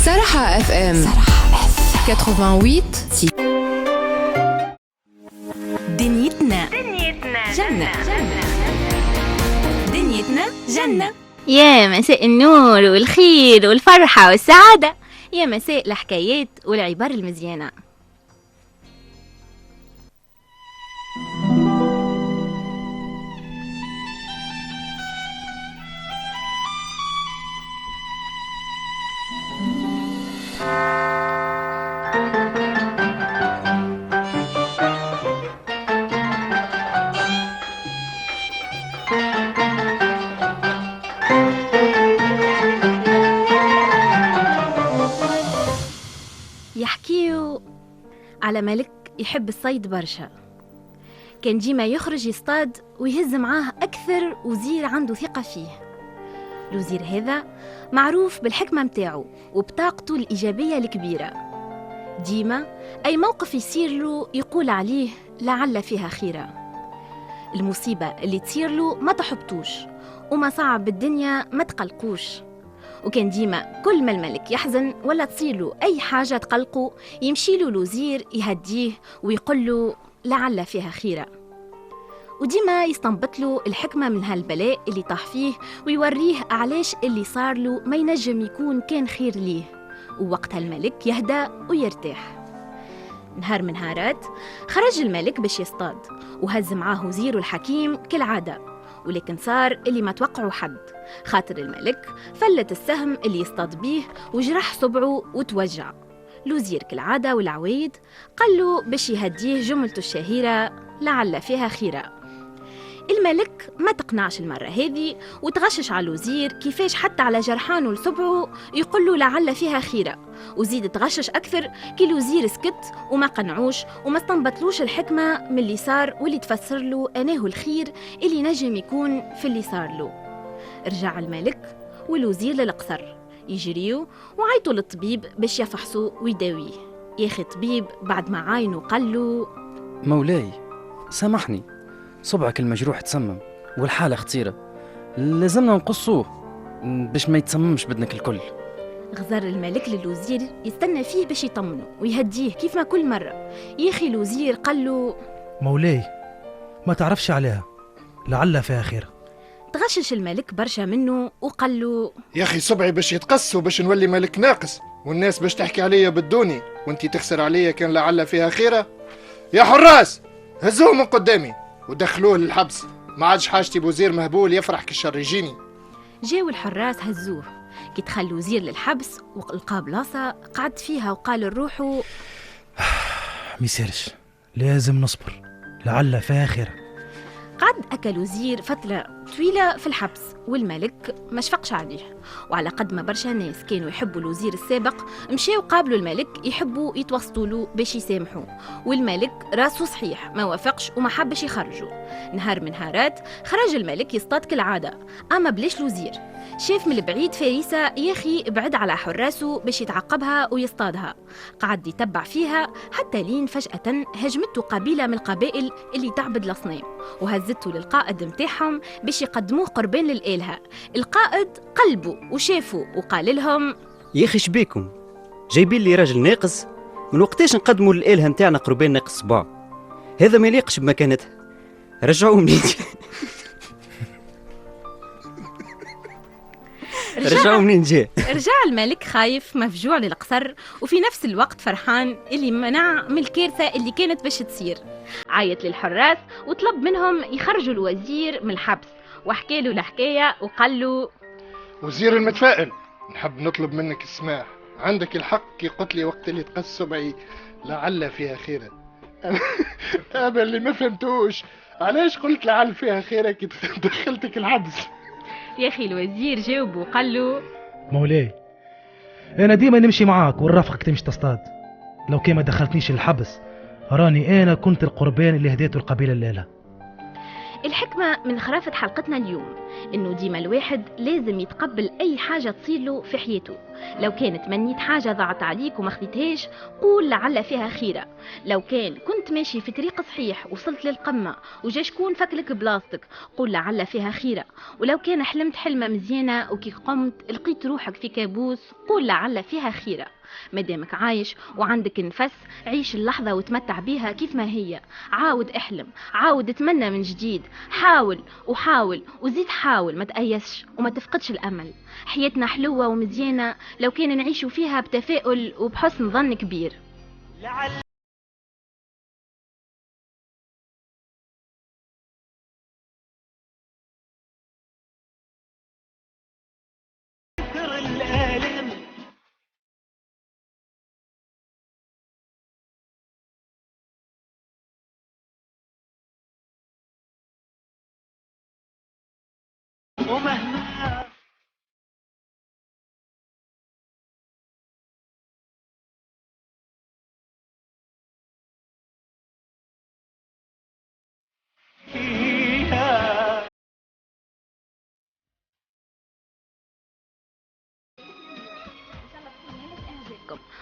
صراحة اف ام 88. دنيتنا جنة. دنيتنا جنة. يا مساء النور والخير والفرحة والسعادة، يا مساء الحكايات والعبار المزيانة. يحكيو على ملك يحب الصيد برشا، كان ديما يخرج يصطاد ويهز معاه أكثر وزير عنده ثقة فيه. الوزير هذا معروف بالحكمة متاعه وبطاقته الإيجابية الكبيرة، ديما أي موقف يصير له يقول عليه لعل فيها خيرة. المصيبة اللي تصير له ما تحبطوش وما صعب بالدنيا ما تقلقوش. وكان ديما كل ما الملك يحزن ولا تصير له أي حاجة تقلقه يمشي له الوزير يهديه ويقول له لعل فيها خيرة، وديما يستنبط له الحكمة من هالبلاء اللي طاح فيه ويوريه علاش اللي صار له ما ينجم يكون كان خير ليه. ووقتها الملك يهدى ويرتاح. نهار من نهارات خرج الملك باش يصطاد وهز معاه وزيره الحكيم كالعادة، ولكن صار اللي ما توقعوا حد، خاطر الملك فلت السهم اللي يصطاد بيه وجرح صبعه وتوجع. الوزير كالعادة والعويد قال له باش يهديه جملته الشهيرة لعل فيها خيرة. الملك ما تقنعش المرة هذه وتغشش على الوزير كيفاش حتى على جرحانه لصبعه يقول له لعل فيها خيرة، وزيد تغشش أكثر كي الوزير سكت وما قنعوش وما استنبطلوش الحكمة من اللي صار واللي تفسر له أنه الخير اللي نجم يكون في اللي صار له. رجع الملك والوزير للقصر يجريوا وعيطوا للطبيب باش يفحصوا ويداويه. ياخي الطبيب بعد ما عاينه قال له: مولاي سامحني، صبعك المجروح تسمم والحالة خطيرة، لازمنا نقصوه باش ما يتسممش بدنك الكل. غزر الملك للوزير يستنى فيه باش يطمنه ويهديه كيف ما كل مرة. ياخي الوزير قال له: مولاي ما تعرفش عليها، لعل فيها خير. تغشش الملك برشا منه وقال له: يا أخي صبعي باش يتقص وباش نولي ملك ناقص والناس باش تحكي عليا بالدوني وانتي تخسر عليا كان لعل فيها خيرة. يا حراس هزوه من قدامي ودخلوه للحبس، ما عادش حاجتي بوزير مهبول يفرح كالشر يجيني. جاو الحراس هزوه كي دخل الوزير للحبس ولقى بلاصة قعد فيها وقال لروحه: ميسيرش، لازم نصبر، لعل فيها خير. قعد أكل الوزير فترة طويلة في الحبس والملك ما شفقش عليه، وعلى قد ما برشا ناس كانوا يحبوا الوزير السابق مشاو قابلوا الملك يحبوا يتوسطوا له باش يسامحوا، والملك راسه صحيح ما وافقش وما حبش يخرجوا. نهار من نهارات خرج الملك يصطاد كالعادة، أما بلاش الوزير شاف من البعيد فريسة ياخي بعد على حراسه باش يتعقبها ويصطادها. قعد يتبع فيها حتى لين فجأة هجمته قبيلة من القبائل اللي تعبد الأصنام وهزته للقائد متاعهم باش يقدموه قربان للآلهة. القائد قلبه وشافه وقال لهم: يا أخي شبيكم جايبين لي راجل ناقص، من وقتاش نقدموا للآلهة متاعنا قربان ناقص صباع؟ هذا ما يليقش بمكانتها، رجعوه منين. رجعوا منين جاء. رجع الملك خايف مفجوع للقصر وفي نفس الوقت فرحان اللي منع من الكارثة اللي كانت باش تصير. عيط للحراس وطلب منهم يخرجوا الوزير من الحبس وحكى له الحكاية وقال له: وزير المتفائل، نحب نطلب منك السماح، عندك الحق كي قلت لي وقت اللي تقص صبعي لعل فيها خيرة. أنا اللي ما فهمتوش علاش قلت لعل فيها خيرة كي دخلتك الحبس. يا أخي الوزير جاوبه وقال له: مولاي أنا ديما نمشي معاك ونرافقك تمشي تصطاد، لو كان ما دخلتنيش الحبس راني أنا كنت القربان اللي هديته القبيلة الليلة. الحكمة من خرافة حلقتنا اليوم إنه ديما الواحد لازم يتقبل أي حاجة تصير له في حياته. لو كانت منيت حاجة ضاعت عليك وما خديتهاش قول لعل فيها خيرة، لو كنت ماشي في طريق صحيح وصلت للقمة وجا شكون فكلك بلاصتك قول لعل فيها خيرة. ولو كان حلمت حلمة مزيانة وكي قمت لقيت روحك في كابوس قول لعل فيها خيرة. مادامك عايش وعندك نفس عيش اللحظة وتمتع بيها كيف ما هي. عاود احلم، عاود اتمنى من جديد، حاول وحاول وزيد حاول، ما تأيسش وما تفقدش الأمل. حياتنا حلوة ومزيانة لو كان نعيشوا فيها بتفاؤل وبحسن ظن كبير.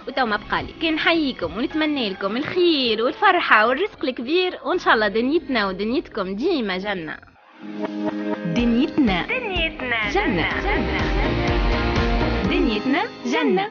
وتو ما بقالي كان نحييكم ونتمنى لكم الخير والفرحة والرزق الكبير، وإن شاء الله دنيتنا ودنيتكم ديما جنة. دنيتنا جنة. دنيتنا جنة.